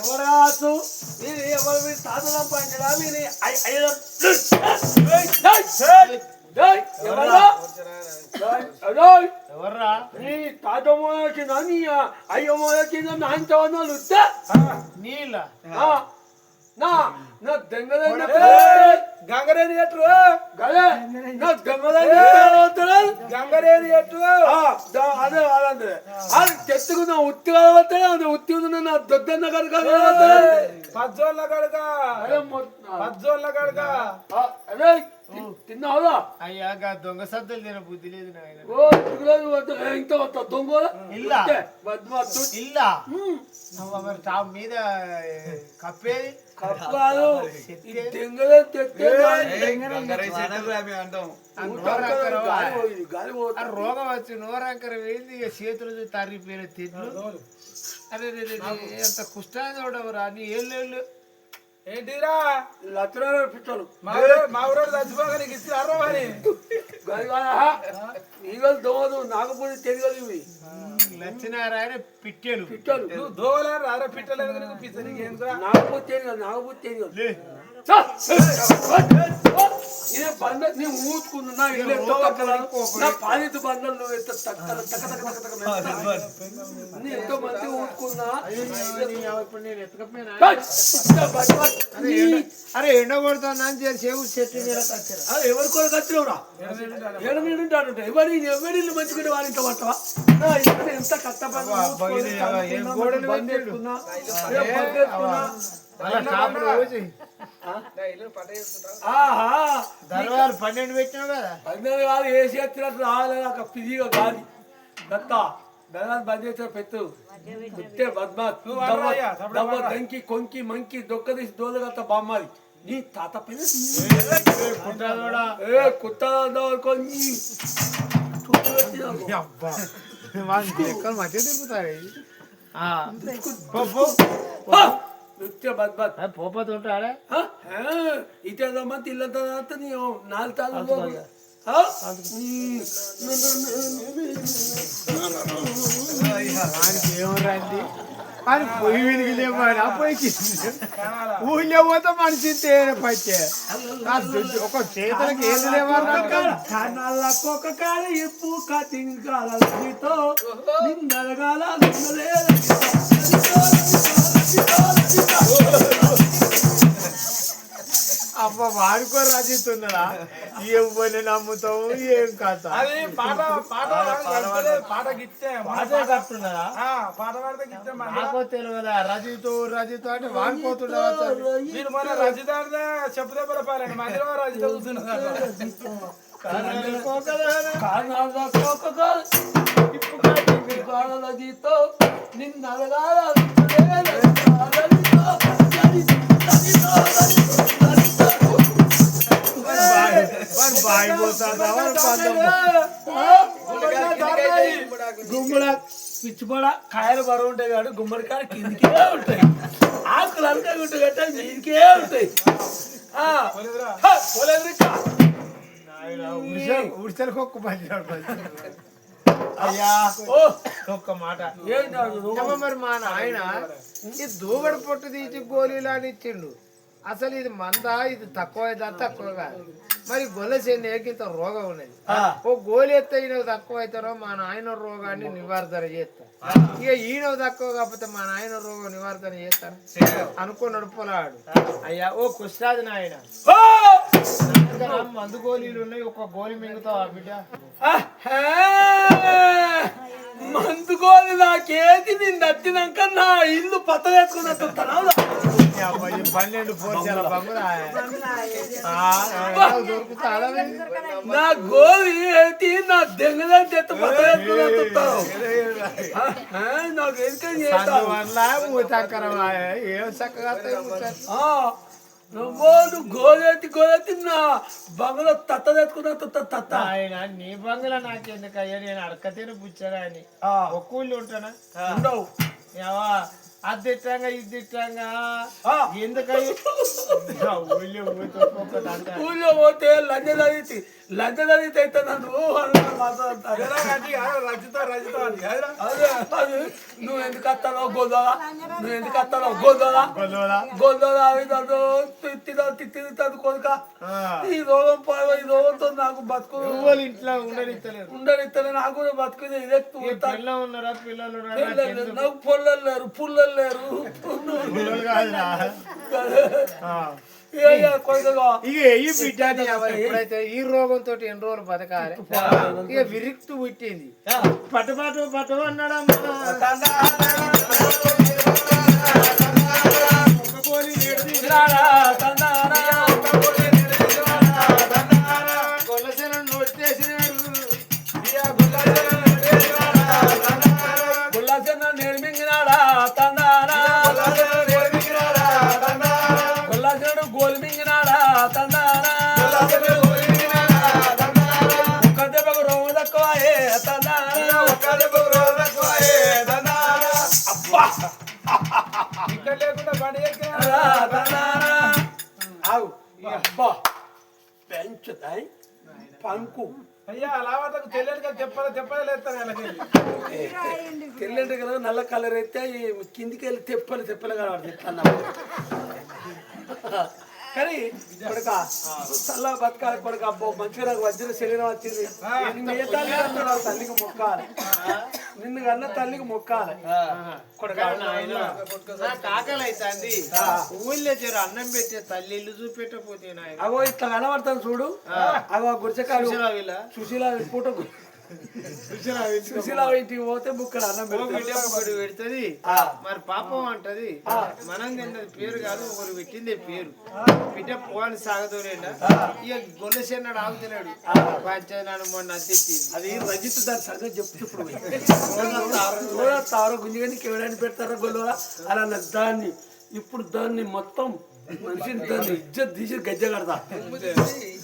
ఎవరు కావచ్చు వీరు ఎవరు వీరు తాతలం పంచడా వీరి ఎవర్రా నీ తాత మోచిందా నీ అయ్యో మోచిందా నాంచవన్నాలు నీళ్ళ నా నా గంగరేని ఎట్టు గదే నా గంగరేని ఎట్టు అదే అదే అది చెట్టుకున్న ఉత్తి కలవతాడు అది ఉత్తి నా దొద్దన్న కనుక పజ్జోళ్ళ కనుక పజ్జోళ్ళ కనుక అదే తిన్నావుదా అయ్యా దొంగ సద్దులు తిన బుద్ధి లేదు ఇంకా వస్తా దొంగ ఇల్లా ఇల్లా మరి టాప్ మీద కప్పేది కప్పాలు రోగం వచ్చి నోరంకర వేయింది ఇక చేతులు తరిగిపోయిన తిట్లు అరే ఎంత కుష్టాన్ని చూడవరా నీ ఏళ్ళు ఏంటిరా లక్షణాలు పిచ్చలు మా ఊరు చచ్చిపోగా నీకు ఇచ్చినారో అని ఈగలు దోమలు నాగపూడి తెలియదు ఇవి లచ్చినారాయణ పిట్టెలు పిట్టలు నువ్వు దోవలేరు రారా పిట్టలేదు నీకు పిచ్చ నీకు నాగపూడి తెలియదు నాగపూడి తెలియదు ఇదే బండ నేను ఊతుకున్నా నా పాలిత బండలు నువ్వు ఎంత ఎంతో మంది ఊతుకున్నా అరే ఎండ కొడుతున్నా అని చెవు చెట్టు ఎవరి కొరకు వచ్చినవురా ఎడమింటాడు ఎవరి మంచిగా వారింత పట్టవా ఎంత కష్టపడుతున్నా దర్వారు 12 పెట్టినావు కదా 12 కాదు వేసి ఎత్తినట్టు రావాలి ఒక పిదిగా గాలి దత్త దళాలు బంద్ చేసిన పెట్టు బద్మాత్ దంకి కొంకి మంకి దొక్క తీసి దోలగత్త బామ్మాది నీ తాత పైన కుత్త మధ్య తిరుగుతాయి పోపతి ఉంటాడే ఇటేదమ్మంత ఇల్లంతా నీవు 4 తాళ్ళు ఏమరండి అని పొయ్యి వినిగిలేవాడు పొయ్యికి ఊళ్ళో పోతే మనిషి తేనే పచ్చే ఒక చేతులకి ఏది లేవాళ్ళొక్క కాడ ఎప్పు కతింగాలతో నిన్నరగాల అబ్బ వాడుకో రాజుతున్నాడా ఏమని నమ్ముతావు ఏం కాదు అది పాట పాట పాట గిట్టే పాట కట్టున్నాడా పాట పాడితే గిట్టే నాకో తెలియదా రజితో అంటే వాడిపోతున్నా మీరు మన రజిత చెప్పుదే పరపాలండి మధ్యలో రజిత కూర్చున్నారు నిన్న గుమ్మడ పిచ్చిపడ కాయలు బరువు ఉంటాయి కాదు గుమ్మడికాయలు కిందికే ఉంటాయి ఆకులు అలకాయ ఉంటాయి కట్ట మీదికే ఉంటాయి ఉడిసెలకొక్క అయ్యా ఒక్క మాట మరి మా నాయన ఈ దూగడ పొట్టు తీసి గోళీలాని ఇచ్చిండు అసలు ఇది మందా ఇది తక్కువ తక్కువ కాదు మరి గొల్ల చేత రోగం ఉన్నది ఓ గోలి ఎత్తే ఈయన తక్కువ అవుతారో మా నాయన రోగాన్ని నివారణ చేస్తా ఇక ఈయన తక్కువ కాకపోతే మా నాయన రోగం నివారణ చేస్తాను అనుకుని నడుపులాడు అయ్యా ఓ కుష్టాది నాయన మందు గోళీలు ఉన్నాయి ఒక గోలి మింగుతావా బిడ్డ మందు గోళీ నాకేది నేను నచ్చినాక నా ఇల్లు పత్త వేసుకున్నట్టు 12 పోర్చాల నా గోలి ఏంటి నా దెంగదంటే నాకు ఏం చక్కగా నువ్వు గోలెత్తి గోలెత్తి నా బంగ్లా తత్త తెచ్చుకున్నా ఆయన నీ బంగ్లా నాకెందుకయ్యా నేను అడకతేనే పుచ్చారా అని ఒక్క ఊళ్ళో ఉంటానా ఉండవు అది తిట్టంగా ఇది తిట్టంగా ఎందుకయ్యా ఊళ్ళో పోతే లంజ చదివి లంచ చదివితే అయితే నువ్వు మాట్లాడతాను అది నువ్వు ఎందుకు వస్తావు గోదోలా నువ్వు ఎందుకు వస్తావు గోదోలా తిత్తి కొడుక ఈ రోగం ఈ రోగంతో నాకు బతుకు ఇంట్లో ఉండనిస్తలే నాకు బతుకుది ఇదే ఉన్నారా పిల్లలు నాకు పుల్లలు లేరు ఎప్పుడైతే ఈ రోగంతో ఎన్ని రోజులు బతకాలి ఇక విరిక్తు పుట్టింది పట్టు అన్నాడమ్మా గొల్లసెన నోటేసినాడు గుల్లాసెన్న నేర్మింగినాడా తందానా గుల్లాసెనుడు గోల్మింగినాడా తందానా ఒక్క దెబ్బకు రోగ తక్కువాయే తందానా అబ్బా ఇక్కడ లేకుండా బండి ఆగు అబ్బా పెంచుతాయి పంకు అయ్యా అలావాటకు తెల్లడిగా చెప్పలేస్తాను తెల్లంటే కదా నల్ల కలర్ అయితే కిందికి వెళ్ళి తెప్పలు కనబడుతుంది కానీ కొడుక చల్ల బతకాలి కొడుక అబ్బో మంచిగా నాకు వజ్ర శరీరం వచ్చింది తల్లికి మొక్కాలి నిన్ను కన్నా తల్లికి మొక్కాలి కొడుక కాకలు అవుతుంది ఊళ్ళో చేరు అన్నం పెట్టే తల్లి ఇల్లు చూపెట్టకపోతే అగో ఇట్లా కనబడతాను చూడు అగో గుడిచకాడు సుశీల పూట సుశీల ఇంటికి పోతే బుక్కడ అన్నం పెడుతుంది మరి పాపం అంటది మనం తిన్నది పేరు కాదు ఒకరు పెట్టిందే పేరు బిడ్డ పోని సాగదోలేండ ఇక గొల్లసేనాడు ఆగుతున్నాడు పంచాయనాడు మొన్న అందించింది అది రజిత్ దాని సంగతి చెప్తూ ఇప్పుడు తారో గుంజుగానికి ఎవరైనా పెడతారో గొల్లవా అలా దాన్ని ఇప్పుడు దాన్ని మొత్తం మనిషిని దాన్ని ఇజ్జత్ తీసి గజ్జ కడతా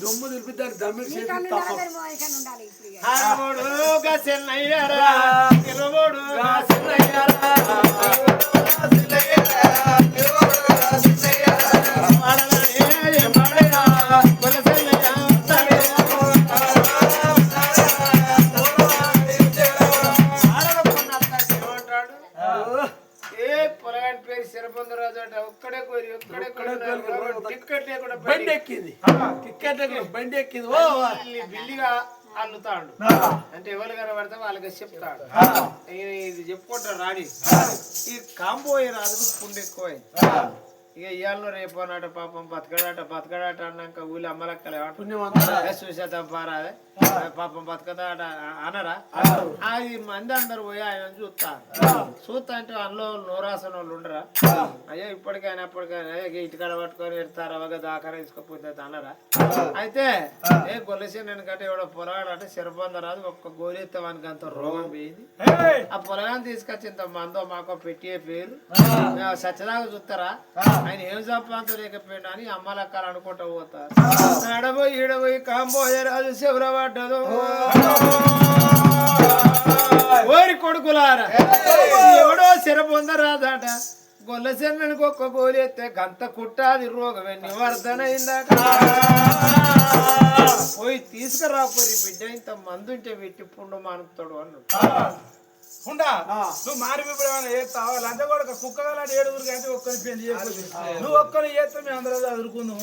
దొమ్ము నిలిపి దాన్ని దమ్మి బండి ఎక్కింది బిల్లిగా అల్లుతాడు అంటే ఎవరు కనబడితే వాళ్ళకి చెప్తాడు ఇది చెప్పుకుంటాడు రాడి ఈ కాంబోయే రాజుకు పుండు ఎక్కువ ఇక ఇవాళ రేపు అన్నట పాపం బతకడాట అన్నాక ఊళ్ళో అమ్మలక్కలే చూసేద్దాం పారాదే పాపం బతకదాట అనరా అది మంది అందరు పోయి ఆయన చూస్తా అంటే అందులో నోరాసన వాళ్ళు ఉండరా అయ్యో ఇప్పటికైనా అప్పటికైనా ఇటుకడ పట్టుకొని ఎడతారు అవగా దాకా తీసుకోపోతే అనరా అయితే ఏ గొల్లసేన కంటే ఎవడో పొలగాడంటే శరబంద రాదు ఒక్క గోలెత్తవానికి అంత రోగం పోయింది ఆ పొలగాన్ని తీసుకొచ్చి ఇంత మందో మాకో పెట్టే పేరు సచ్చదాగా చూస్తారా ఆయన ఏం సంపాదన లేకపోయినా అని అమ్మలక్కలు అనుకుంటూ పోతారు ఆడబోయి ఈడబోయి కాంబోయే రాజు శివరబడ్డదు ఓరి కొడుకులారా ఎవడో శరబొందరాదట గొల్లసెన్ననికి ఒక్క గోలి ఎత్తే గంత కుట్టాది రోగమే నివర్ధనైందాక పోయి తీసుకురాపోరి బిడ్డ ఇంత మందుంటే పెట్టి పుండు మానుతాడు అన్నాడు నువ్వు మారి చేస్తావు లంచ కూడా కుక్క గలాంటి 7 అంటే ఒక్కరి పెళ్లి చేయకపోతే నువ్వు ఒక్కరు చేస్తే మేము అందరూ చదువుకుందాం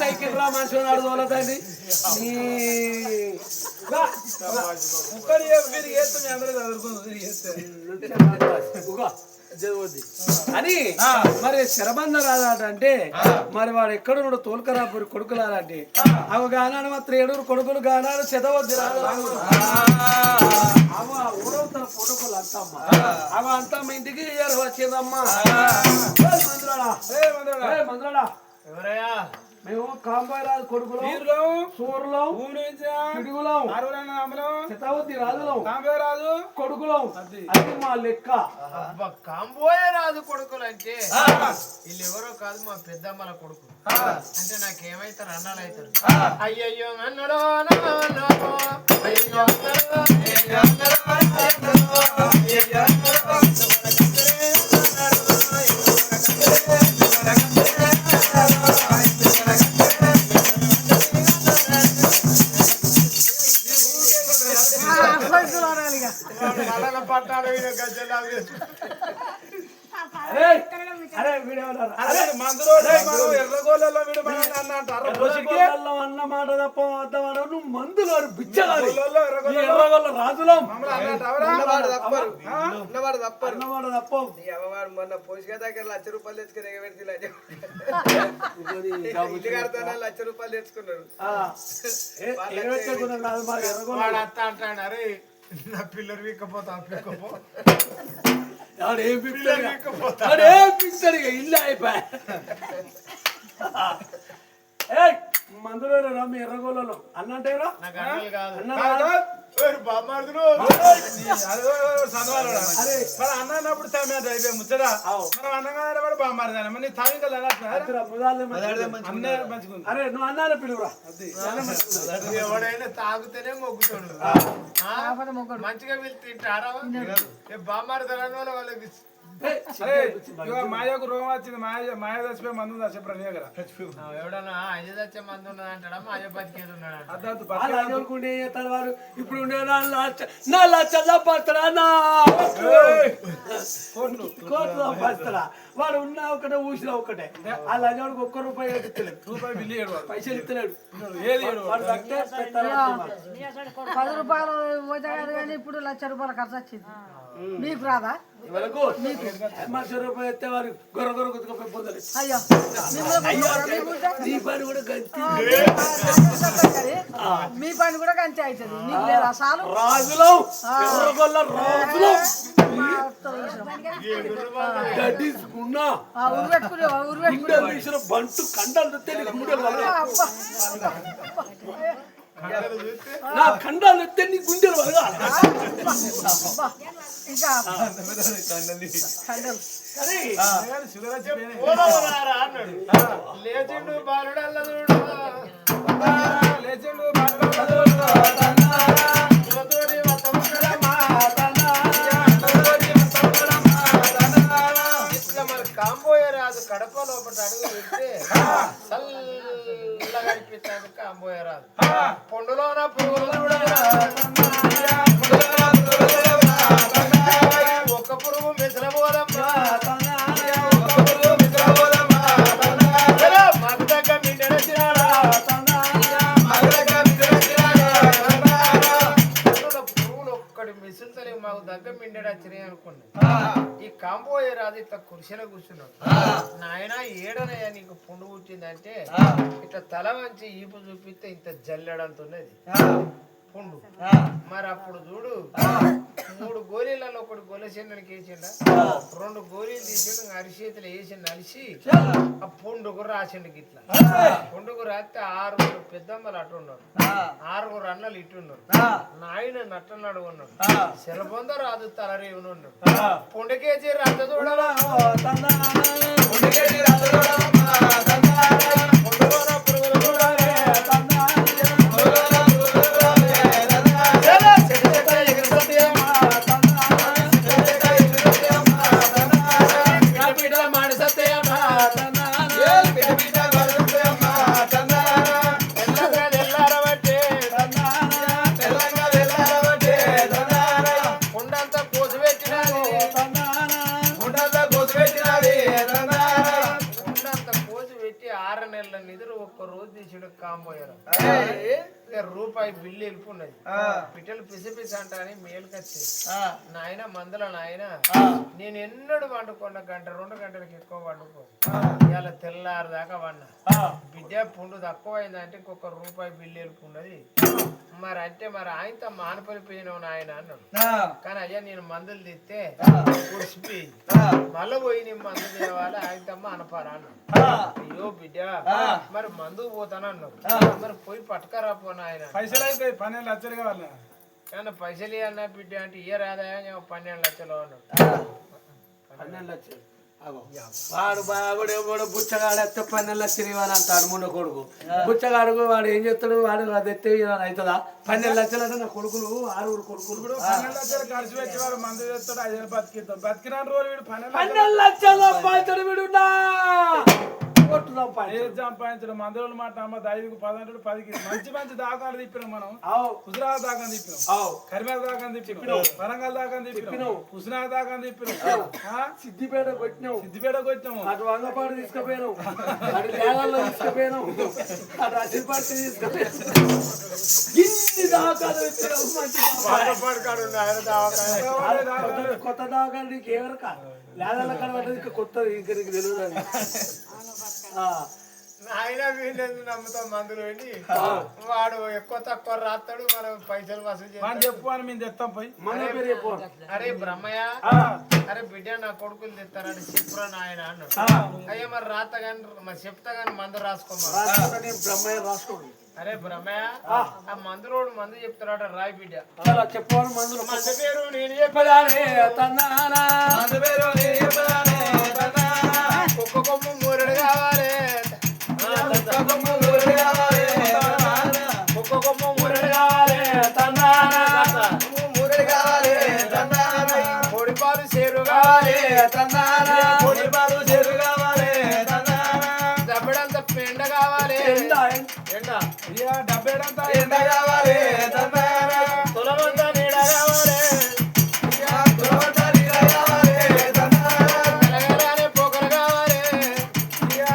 సైకిల్ రా మనిషి తోలదండి ఒక్కరు మీరు చేస్తే మేము అందరూ చదువుకుందాం అని మరి శరబంధ రాదాట అంటే మరి వాడు ఎక్కడున్నాడు తోలుకరాపురి కొడుకులారంటే అవి గానాడు మాత్రం 7 కొడుకులు గానాడు చదవద్దు ఊరవుతున్న కొడుకులు అంతమ్మ అవి అంతమ్మ ఇంటికి వచ్చిందమ్మా మందురాడా ఎవరయ్యా మేము కాంబారాజు కొడుకులం సూర్యులం పిడుగులం శతావతి రాజులం రాజు కొడుకులం అది మా లెక్క కాంబోయే రాజు కొడుకులు అంటే వీళ్ళు ఎవరో కాదు మా పెద్దమ్మల కొడుకు అంటే నాకేమైతారు అన్నాలు అవుతారు అయ్యయ్యో అన్నడో ఎర్రగొల్లలో అన్న మాట తప్ప వద్దవాడు నువ్వు మందులో బిచ్చగాడు ఎర్రగొల్ల రాజులం అన్నవాడు తప్పరు తప్ప ఎవవాడు మొన్న పోషక దగ్గర ₹1,00,000 తెచ్చుకుని ఎగబెడితే ఇల్లు కడతానా ₹1,00,000 తెచ్చుకున్నాడు వాడు అత్త అంటాడు అరే నా పిల్లలు వీకపోతా ఏం పిస్తాడు ఇల్లు అయిపోయా మందులో రమ్మి ఎర్రగోళ్ళలో అన్నంటేరా అన్నప్పుడు అయిపోయి ముచ్చరా మనం అన్నగానే కూడా బామారదాను నీ తాగి అరే నువ్వు అన్నానే పిలువురా ఎవడైనా తాగుతేనే మొగ్గుతాడు మంచిగా వీళ్ళు తింటారా బామారదాని వల్ల వాళ్ళకి మాయకు రోగం వచ్చింది మాయ చచ్చిపోయి మందు ఉందా చెప్పరా నీ దగ్గర ఎవడన్నా ఐదు చచ్చే మంది ఉన్నది అంటాడా మాయ బతికేది ఉన్నాడు వాడు ఇప్పుడు నా లక్ష సంపాదిస్తాడా కోట్లు సంపాదిస్తాడా వాడు ఉన్న ఒకటే ఊసిన ఒకటే ఆ లజోడికి ₹1 ఇస్తలేడు బిల్లు పైసలు ఇస్తలేడు ₹10 పోతే కాదు కానీ ఇప్పుడు ₹1,00,000 ఖర్చు వచ్చింది మీకు రాదా ₹10 ఎత్తే వారు గొర్ర గొర్ర గుర్తుకుపోయి పొందాలి అయ్యో నీ పని కూడా మీ పని కూడా కంచి అవుతుంది నీకు లేదా చాలు రాజులం రాజులం బంటు కండాలు నా కండాలు ఎత్తే నీ గుండెలు వలగా ఇంకా లేచిండు బాలుడల్ల లేచిండు కాంబోయే రాదు కడప లోపల అడుగు పెడితే చల్లగా అనిపిస్తాడు కాంబోయే రాదు పొండులోన పురుగులు ఒక్క పురుగు మిసల పోదమ్మా మాకు దగ్గర మిండెడచ్చినాడా పురుగులు ఒక్కడి మిసులుతలే మాకు దగ్గర మిండెడచ్చినాయి అనుకోండి ఈ కాంబోయే రాదు ఇట్లా కుర్చీలో కూర్చున్నాడు నాయన ఏడనయ్యా నీకు పుండు పుట్టిందంటే ఇట్లా తల వంచి ఈపు చూపిస్తే ఇంత జల్లెడంతున్నది పుండు మరి అప్పుడు చూడు 3 గోళీలలో ఒకటి గొలసేనకి వేసిండ 2 గోళీలు తీసిండు అరిచేతులు వేసి నలిసి ఆ పుండుకు రాసిండు గిట్లా పుండుకు రాస్తే 6 పెద్దమ్మలు అటు ఉన్నారు 6 అన్నలు ఇటు ఉన్నారు నాయన నట్టన్నాడు ఉన్నాడు శరబొంద రాదు తలరేవును ఉన్నాడు పుండకేసి రద్ద చూడవా రూపాయి బిల్లు వెళ్ళిపోన్నది పిట్టలు పిసిపిసి అంటాని మేలుకొచ్చి నాయన మందుల నాయన నేను ఎన్నడు వండుకున్న 1-2 గంటలకు ఎక్కువ వండుకో ఇలా తెల్లారు దాకా వన్నా బిడ్డ పుండు తక్కువ అయిందంటే ఇంకొక రూపాయి బిల్లు వెళ్ళిపోన్నది మరి అంటే మరి ఆయనతో మానపలిపోయినావు నాయన అన్నాడు కానీ అయ్యా నేను మందులు తీస్తే కుడిసిపోయి మళ్ళీ పోయి నేను మందు తేవాలి ఆయనతమ్మ అనపారా అన్నాడు అయ్యో బిడ్డ మరి మందు పోతాను అన్నాడు మరి పోయి పట్టుకరా పోనా ఆయన పైసలు అయితే 12 లక్షలు కావాలి కానీ పైసలు అన్నా బిడ్డ అంటే ఇయ్య రాదా 12 లక్షలు అన్నాడు 12 లక్షలు వాడు బాగుడు ఎవడు బుచ్చగాడు 12 లక్షలు ఇవ్వని అంటాడు ముందు కొడుకు బుచ్చగాడు వాడు ఏం చేస్తాడు వాడు అది ఎత్తే అవుతుందా 12 లక్షలు అంటే నా కొడుకులు 6 కొడుకులు 12 లక్షలు ఖర్చు పెట్టి వాడు మందు చేస్తాడు 5 బతికిద్దాం బతికిన రోజు వీడు 12 లక్షలు సంపాదించాడు వీడు కొట్టు సంపాదించు. ఏది సంపాదించడం మందుల మాట నమ్మ 5కి 10 అంటాడు 10కి మంచి మంచి దాఖలు తిప్పినాం మనం. ఆవ్ హుజరాబాద్ దాకా తిప్పినాం, ఆవ్ కరిమేర దాకా తిప్పినాం, వరంగల్ దాకా తిప్పినాం, హుస్నాబాద్ దాకా తిప్పినాం, సిద్దిపేట కొట్టినావు, సిద్దిపేటకు వచ్చాము, అటు వంగపాడు తీసుకుపోయినావు, అటు లేవాల్లో తీసుకుపోయినావు, అటు అసిరిపట్టు తీసుకుపోయినావు. ఇన్ని దాఖలు ఇచ్చినావు. మంచి కొత్త దాఖలు నీకు ఎవరు లేదల్ల కనబడ్డది ఇంకా కొత్తది ఇంకా నీకు తెలియదు అని. ఆయన వీళ్ళని నమ్ముతాం మందులు పెట్టి వాడు ఎక్కువ తక్కువ రాస్తాడు, మనం పైసలు వసూలు చేస్తాం. చెప్పు అని మేము తెస్తాం పోయి. మన పేరు చెప్పు. అరే బ్రహ్మయ్య, అరే బిడ్డ నా కొడుకులు తెస్తారని చెప్పురా నాయన అన్నాడు. అయ్యా మరి రాత గాని మరి చెప్తా గాని మందు రాసుకోమని బ్రహ్మయ్య రాసుకోండి. అరే బ్రహ్మయ్య, ఆ మందులోడు మందు చెప్తారట రాయి బిడ్డ. చాలా చెప్పాను మందులు. మందు పేరు నేను చెప్పదానే తన్నానా, మందు పేరు నేను చెప్పదానే ఒక్క కొమ్ము మూరెడు కావాలి, ఒక్క కొమ్ము మూరెడు కావాలి, ఒక్క కొమ్ము మూరెడు కావాలి, మూరెడు కావాలి, పొడిపాలు చేరు కావాలి, పొడిపాలు చేరు కావాలి, దబ్బడంత పెండ కావాలి, ఎండ డబ్బేడంతా ఎండ కావాలి, తులమంత నీడ కావాలి, తులమంత నీడ కావాలి, కలగలానే పోకలు కావాలి,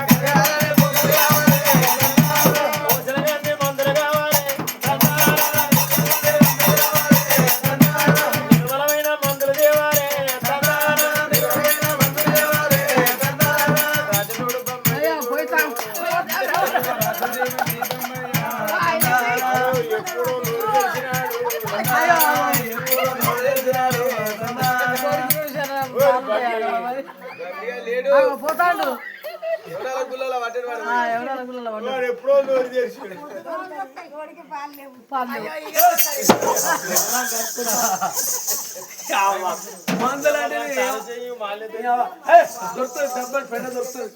కలగలానే పోకలు కావాలి, మందులు కావాలి, నిర్మలమైన మందులు తేవాలి, నిర్మలమైన మందులు తేవాలి, రాజనోడు అయ్యా పోయితా ఎప్పుడో నూరు తెలిసినాడు, పోతాడు ఎవడాల గుళ్ళలో పట్టిన వాడు ఎవరైనా గుళ్ళలో పడ్డాడు. వాడు ఎప్పుడో నూరు తెలిసినాడు. మందులు అంటే దొరుకుతుంది. డబ్బులు పెండ దొరుకుతుంది.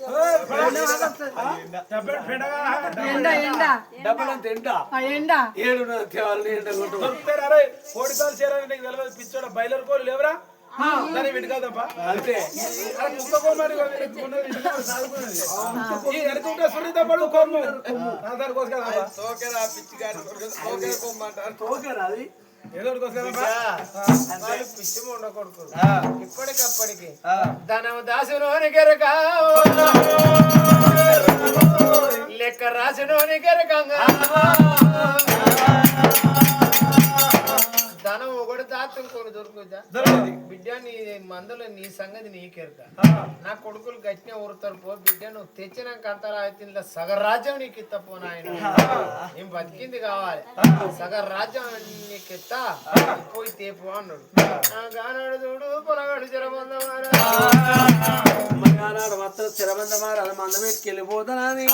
ఎండ ఎండ డబ్బులు అంత ఎండ ఎండ 7 తేవాలి ఎండ కొట్టు. దొరుకుతారా కోడికాలు చేరాలి నీకు తెలియదు. పిచ్చోడ బయలర్ కోళ్ళు లేవరా దాన్ని పెట్టుకోదప్ప అంతే. కుక్క కోమరి ఎనుకుంటే సునీత పడు కొమ్ము దానికోసం కదప్పా. తోకెరా పిచ్చి గారి తోకెర కొమ్మంటారు. ఓకేనా అది ఏదో కోసం కదప్పా. వాళ్ళు పిచ్చి ఉండకూడదు. ఇప్పటికప్పటికి ధనం దాసునోని గెరక లెక్క రాసినోని గెరకంగా ధనం ఒకటి దాతం కొన్ని దొరుకుతా బిడ్డ. నీ మందులో నీ సంగతి నీకెరక. నా కొడుకులు గట్టినే ఊరుతారు పో బిడ్డ. నువ్వు తెచ్చినాక అంతరా అయితే సగరాజ్యం నీకు ఇస్తా పో నాయన. నేను బతికింది కావాలి, సగరాజ్యం నీకు ఇస్తా పోయి తేపు అన్నాడు. గానాడు చూడు పొలగాడు జరబందమారా, మగానాడు మాత్రం స్థిరబంధమారు అది మంద పెట్టుకు వెళ్ళిపోతానని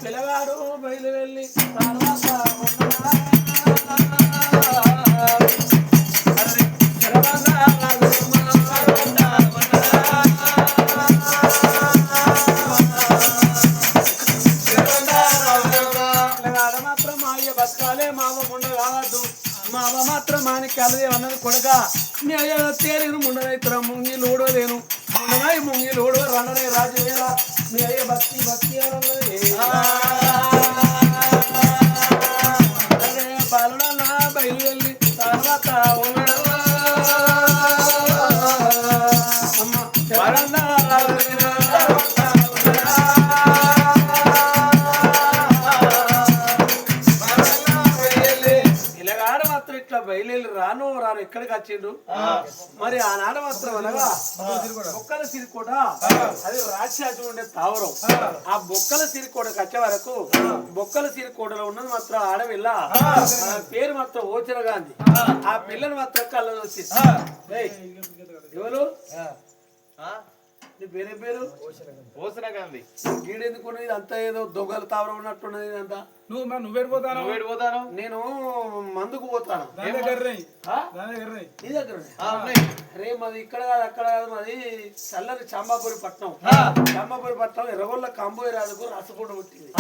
పిల్లగాడు బయలు వెళ్ళి మాత్రం మాయ బతకాలే మావ ముండ కావద్దు, మావ మాత్రం మానిక్యాలు అన్నది కొడక నీ అయ్యా తేలిను ముండనైతురా ముంగిలు ఓడలేను ముండనాయి ముంగిలు ఓడవ రణనే రాజవేళ మీ అయ్య భక్తి భక్తి అన్నది బాలుడ నా బయలు వెళ్ళి తర్వాత అమ్మ ఇలాగాడ మాత్రం ఇట్లా బయలు రాను రాను ఎక్కడికి వచ్చిండు మరి ఆనాడు మాత్రం అనగా బొక్కల సిరికోట అది రాక్షసు ఉండే తావరం. ఆ బొక్కల సిరికోటకు వచ్చే వరకు బొక్కల సిరికోటలో ఉన్నది మాత్రం ఆడవిల్ల పేరు మాత్రం ఓచర గాంధీ. ఆ పిల్లని మాత్రం కళ్ళ వచ్చింది. ఎవరు నీ పేరే పేరు ఓసన గాంధీ. గీడెందుకున్నది ఇదంతా ఏదో దొంగల తావరం ఉన్నట్టున్నది ఇదంతా. నువ్వేడిపోతాను పోతాను నేను మందుకు పోతాను. దాని దగ్గర నీ దగ్గర రే మాది ఇక్కడ కాదు అక్కడ కాదు, మాది చల్లని చంబాపురి పట్నం. చంబాపురి పట్నం ఎర్రగొల్ల కంబోయి రాజుకు రసపూట పుట్టింది.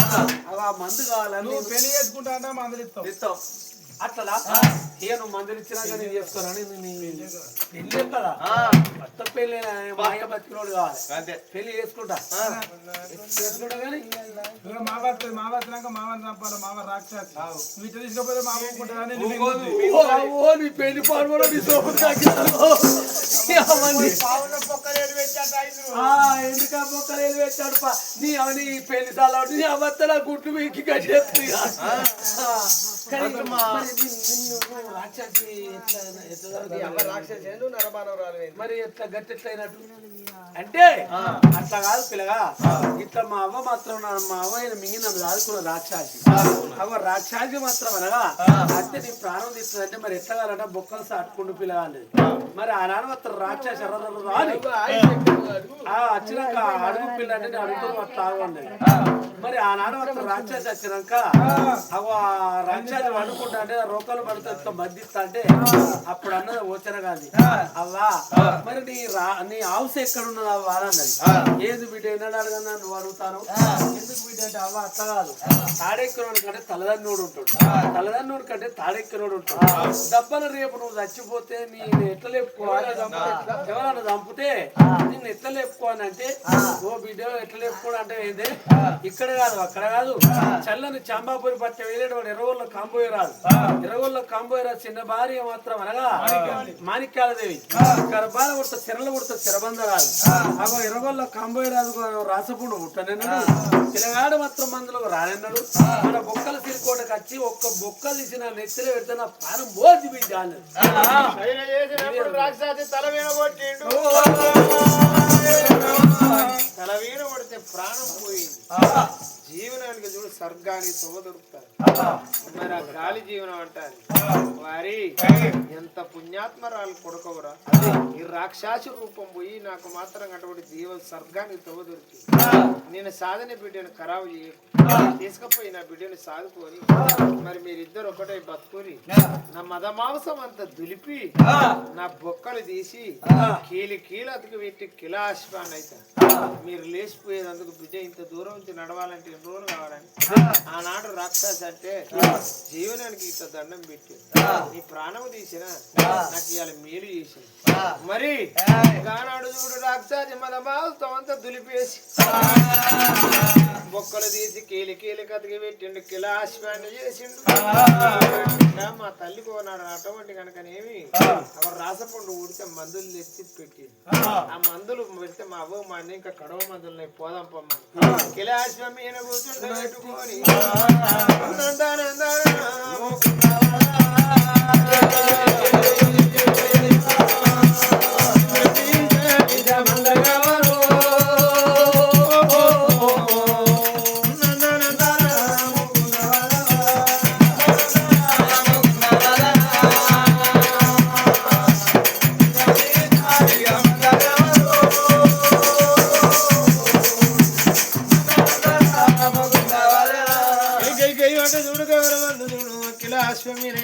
అవి ఆ మందు కావాలని పెళ్లి చేసుకుంటా అంటే మందులు ఇస్తాం. అట్లా ఇక నువ్వు మందులు ఇచ్చినా కానీ చేసుకోరని పెళ్ళి కదా కొత్త పెళ్ళి మాయ బతికినోడు కావాలి అంతే పెళ్లి చేసుకుంటా చేసుకుంటా కానీ మావచ్చినాక మావని చంపాలి మావ రాక్షసి నువ్వు ఇట్లా తీసుకపోతే మావ ఊరుకుంటుందని నీ పెళ్లి పాడుకోవడం నీ సోపు ఎందుక మొక్కలు పెట్టాడు నీ అవని పెళ్లి చాలా నీ అవత్తల గుట్లు వీకి కట్టేస్తుంది మరి ఎట్లా గట్టి ఎట్లయినట్టు అంటే అట్లా కాదు పిల్లగా ఇట్లా మా అవ్వ మాత్రం మా అవ్వ మింగి నన్ను దాదుకున్న రాక్షసి అవ్వ రాక్షసి మాత్రం అనగా అంటే నీ ప్రాణం తీస్తుంది అంటే మరి ఎట్లా కావాలంటే బొక్కలు సాటుకుంటూ పిల్లగాలి మరి ఆ నాన్న మాత్రం రాక్షసి వచ్చినాక అడుగు పిల్ల అంటే నేను అడుగుతూ అట్లా ఆగండి మరి ఆ నాన్న మాత్రం రాక్షసి వచ్చినాక అవ్వ రాక్షసి వండుకుంటా అంటే రోకలు పడితే మద్దిస్తా అంటే అప్పుడు అన్నది ఓచన కాదు అవ్వా మరి నీ హౌస్ ఎక్కడ ఉన్నది అవ్వ అన్నది ఏది బిడ్డ ఎన్నడు అడగన్నా నువ్వు అడుగుతాను ఎందుకు బిడ్డ అంటే అవ్వ అట్లా కాదు తాడెక్కినోడు కంటే తలదన్నోడు ఉంటాడు తలదన్నోడు కంటే తాడెక్కినోడు ఉంటాడు దెబ్బలు రేపు నువ్వు చచ్చిపోతే నేను ఎట్లా లేపుకోవాలి ఎవరన్నా చంపితే నిన్ను ఎట్లా లేపుకోవాలి అంటే ఓ బిడ్డ ఎట్లా లేపుకోవడం అంటే ఏంది ఇక్కడ కాదు అక్కడ కాదు చల్లని చాంబాపూరి పట్ట వేలేడు వాడు ఎర్రగొల్ల కాంబోయ రాదు ఎర్రగొల్ల కాంబోయ రాదు చిన్న భార్య మాత్రం అనగా మాణిక్యాలదేవి గర్భాల కొడుత చెరలు కొడుత చెరబంద రాదు అగో ఎర్రగొల్ల కాంబోయ రాదు రాసపుడు పుట్టనన్నాడు పిల్లగాడు మాత్రం మందులకు రానన్నాడు మన బొక్కల సిరికోటకు వచ్చి ఒక్క బొక్క తీసిన నెత్తిలో పెడితే నా ప్రాణం పోతి బిడ్డ అన్నది తల వీణ కొట్టిండు తల వీణ కొడితే ప్రాణం పోయింది జీవనానికి చూడు స్వర్గానికి తొవ్వ దొరుకుతారు మరి ఆ గాలి జీవనం అంటారు వారి ఎంత పుణ్యాత్మరాలు కొడుకోవరా ఈ రాక్షసి రూపం పోయి నాకు మాత్రం అటువంటి జీవ స్వర్గానికి తొవ్వ దొరికి నేను సాధన బిడ్డను ఖరాబు చేయకు తీసుకుపోయి నా బిడ్డను సాదుకొని మరి మీరిద్దరు ఒకటే బతుకుని నా మద మాంసం అంతా దులిపి నా బొక్కలు తీసి కీలి అతుకు పెట్టి కిలాశ్వాన్ని అయితే మీరు లేచిపోయేందుకు బిడ్డ ఇంత దూరం నుంచి నడవాలంటే ఎన్ని రోజులు కావాలని ఆనాడు రాక్షసి అంటే జీవనానికి ఇంత దండం పెట్టి నీ ప్రాణము తీసిన నాకు ఇవాళ మేలు చేసి మరి గానాడు చూడు రాక్షసి మద మాంసం అంతా దులిపేసి బొక్కలు తీసి కీలి కతికి పెట్టిండు కిలాశ్వాన్ని చేసిండు మా తల్లి కోనాడు అటువంటి కనుకనేమి అక్కడ రాసపండు ఊడితే మందులు తెచ్చి పెట్టి ఆ మందులు పెడితే మా అవ్వ మా అన్న ఇంకా కడవ మందులు పోదాం పొమ్మని కిలాశ్వం ఈయన కూర్చుంటే పెట్టుకొని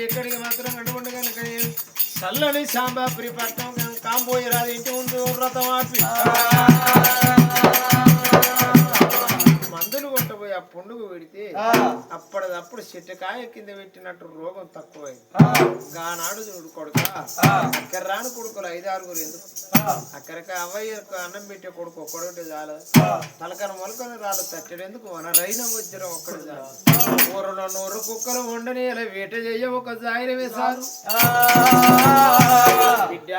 ఎక్కడికి మాత్రం అటువంటి కనుక చల్లని సాంబాపురి పట్టణం కాంబోయి రాదు ఇంటి ముందు వ్రతం ఆపి మందులు కొట్టబోయి ఆ పండుగ పెడితే అప్పటిదప్పుడు చెట్టుకాయ కింద పెట్టినట్టు రోగం తక్కువైంది గానాడు చూడు కొడుక అక్కడ రాని కొడుకులు 5-6 ఎందుకు అక్కడికి అవ్వయ్య అన్నం పెట్టే కొడుకు ఒక్కడుంటే చాలు తలకన మొలకని రాళ్ళు తట్టడెందుకు మన రైన వజ్రం ఒక్కడు చాలు ఊరలో 100 కుక్కలు ఉండని ఇలా వేట చెయ్య ఒక జాయిర వేశారు బిడ్డ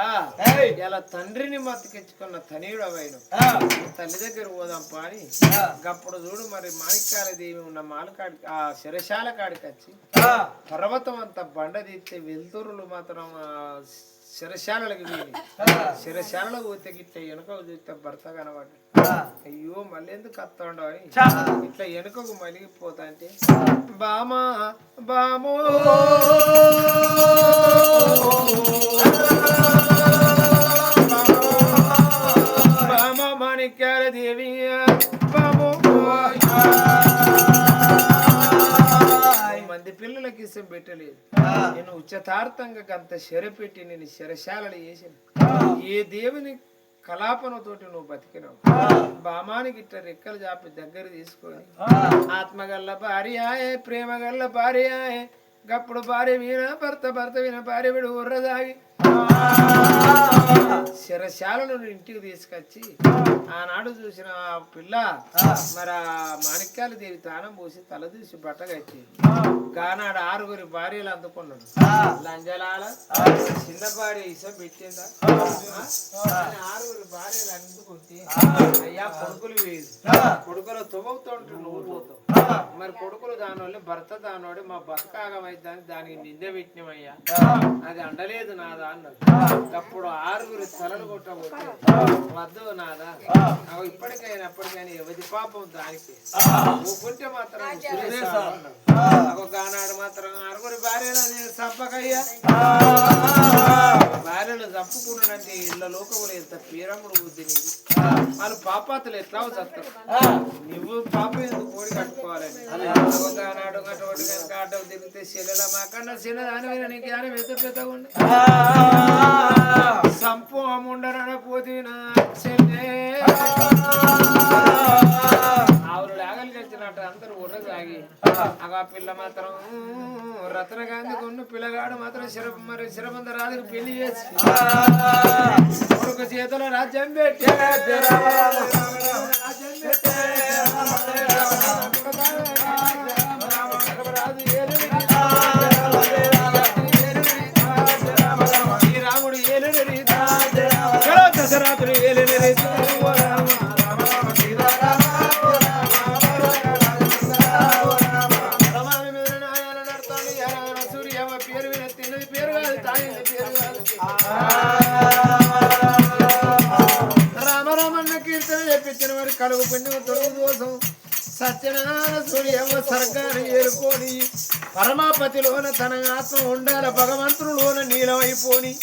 ఇలా తండ్రిని మతికించుకున్న తనయుడు అవైన తల్లి దగ్గర పోదాం పాని గప్పుడు చూడు మరి మాణిక్యాల దేవి ఉన్న మాలకాడి ఆ శిరశాల కాడికి వచ్చి పర్వతం అంతా బండ తీస్తే వెలుతురులు మాత్రం శిరశాలకి వీని శిరశాలలో పోతే గిట్ట వెనుకకు చూస్తే భర్త కనబడ్డ అయ్యో మళ్ళీ ఎందుకు అత్తండో అని ఇట్లా వెనుకకు మలిగిపోతా అంటే బామా బామో బామా మాణిక్యాల దేవి బామో మంది పిల్లలకి ఇష్టం పెట్టలేదు నేను ఉచితార్థంగా అంత శరపెట్టి నేను శరశాలలు చేసిన ఏ దేవుని కలాపనతోటి నువ్వు బతికినావు బామానికి ఇట్లా రెక్కలు చాపి దగ్గర తీసుకొని ఆత్మగల్ల భార్యాయే ప్రేమగల్ల భార్యాయే గప్పుడు భార్య వీణ భర్త వీణ భార్య వీడు ఉర్రదాగి శిరశాలను ఇంటికి తీసుకొచ్చి ఆనాడు చూసిన ఆ పిల్ల మరి ఆ మాణిక్యాల దేవి తానం పోసి తల తీసి బట్ట కట్టి గానాడు 6 భార్యలు అందుకున్నాడు లంజలాల చిన్న భార్య ఇసం పెట్టిందా 6 భార్యలు అందుకుంటే అయ్యా కొడుకులు వేది కొడుకులు తువ్వుతూ ఊరిపోతావు మరి కొడుకులు దానివల్ల భర్త దానివాడు మా బతకాగమైందని దానికి నిందె పెట్టినమయ్యా అది అండలేదు నాదా అన్నాడు అప్పుడు 6 తలలు కొట్టబోతే వద్దు నాదా ఇప్పటికైనా ఎవరి పాపం దానికి ఊపుంటే మాత్రం ఒకనాడు మాత్రం 6 భార్యలు నేను చంపకయ్యా భార్యలు చంపుకున్నాడంటే ఇళ్ళ లోకములు ఎంత పీరముడు బుద్ధి నీది వాళ్ళు పాపాతులు ఎట్లా చస్తారు నువ్వు పాప ఎందుకు కోడి కట్టుకోవాలని ఒకనాడు అటువంటి కనుక ఆటో తిరిగితే చెల్లెల మాకన్నా చిన్నదాని మీద నీకు జ్ఞానం ఎంత పెద్దగా ఉండి సంపు అమ్ముండరన పోతినా చెల్లె ఆవులు లాగలు కట్టినట్టు అందరూ ఉర్ర సాగి ఆ పిల్ల మాత్రం రత్నగాంధీ కొన్ను పిల్లగాడు మాత్రం శిరబంద రాజుకు పెళ్లి చేసి కొడుకు చేతిలో రాజ్యం పెట్టి ఈ రాముడు ఏలుని రీత దశరాత్రి ఏలుని రీత రామరామన్న కీర్తన చెప్పించిన వారి కలుగు పుణ్యం తొలుగు దోషం సత్యనారాయణ సూర్యమ్మ సర్కారు ఏరుకోని పరమాపతిలోన తన ఆత్మ ఉండాల భగవంతులోన నీలమైపోని